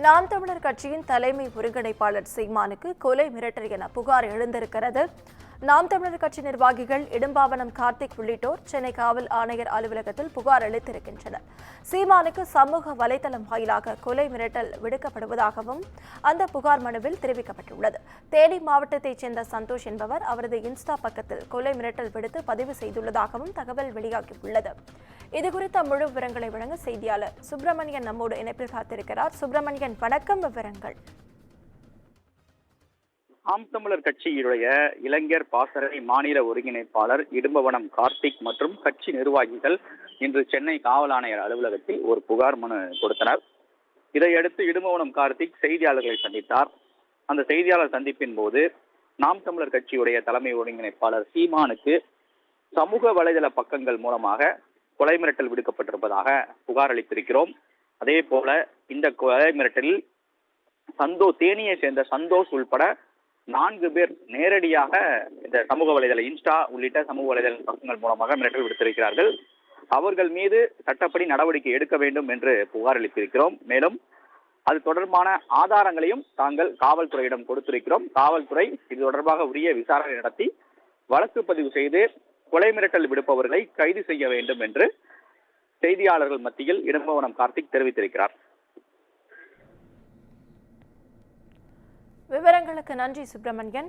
நாம் தமிழர் கட்சியின் தலைமை ஒருங்கிணைப்பாளர் சீமானுக்கு கொலை மிரட்டல் என புகார் எழுந்திருக்கிறது. நாம் தமிழர் கட்சி நிர்வாகிகள் இடும்பாவனம் கார்த்திக் உள்ளிட்டோர் சென்னை காவல் ஆணையர் அலுவலகத்தில் புகார் அளித்திருக்கின்றனர். சீமானுக்கு சமூக வலைதளம் வாயிலாக கொலை மிரட்டல் விடுக்கப்படுவதாகவும் அந்த புகார் மனுவில் தெரிவிக்கப்பட்டுள்ளது. தேனி மாவட்டத்தைச் சேர்ந்த சந்தோஷ் என்பவர் அவரது இன்ஸ்டா பக்கத்தில் கொலை மிரட்டல் விடுத்து பதிவு செய்துள்ளதாகவும் தகவல் வெளியாகியுள்ளது. இதுகுறித்த முழு விவரங்களை வழங்க செய்தியாளர் சுப்பிரமணியன் நம்மோடு இணைப்பில் காத்திருக்கிறார். சுப்பிரமணியன், வணக்கம். விவரங்கள். நாம் தமிழர் கட்சியுடைய இளைஞர் பாசறை மாநில ஒருங்கிணைப்பாளர் இடும்பவனம் கார்த்திக் மற்றும் கட்சி நிர்வாகிகள் இன்று சென்னை காவல் ஆணையர் அலுவலகத்தில் ஒரு புகார் மனு கொடுத்தனர். இதையடுத்து இடும்பவனம் கார்த்திக் செய்தியாளர்களை சந்தித்தார். அந்த செய்தியாளர் சந்திப்பின் போது நாம் தமிழர் கட்சியுடைய தலைமை ஒருங்கிணைப்பாளர் சீமானுக்கு சமூக வலைதள பக்கங்கள் மூலமாக கொலை மிரட்டல் விடுக்கப்பட்டிருப்பதாக புகார் அளித்திருக்கிறோம். அதே போல இந்த கொலை மிரட்டலில் தேனியை சேர்ந்த சந்தோஷ் உள்பட 4 பேர் நேரடியாக இந்த சமூக வலைதள இன்ஸ்டா உள்ளிட்ட சமூக வலைதள பக்கங்கள் மூலமாக மிரட்டல் விடுத்திருக்கிறார்கள். அவர்கள் மீது சட்டப்படி நடவடிக்கை எடுக்க வேண்டும் என்று புகார் அளித்திருக்கிறோம். மேலும் அது தொடர்பான ஆதாரங்களையும் தாங்கள் காவல்துறையிடம் கொடுத்திருக்கிறோம். காவல்துறை இது தொடர்பாக உரிய விசாரணை நடத்தி வழக்கு பதிவு செய்து கொலை மிரட்டல் விடுப்பவர்களை கைது செய்ய வேண்டும் என்று செய்தியாளர்கள் மத்தியில் இடும்பவனம் கார்த்திக் தெரிவித்திருக்கிறார். விவரங்களுக்கு நன்றி சுப்பிரமணியன்.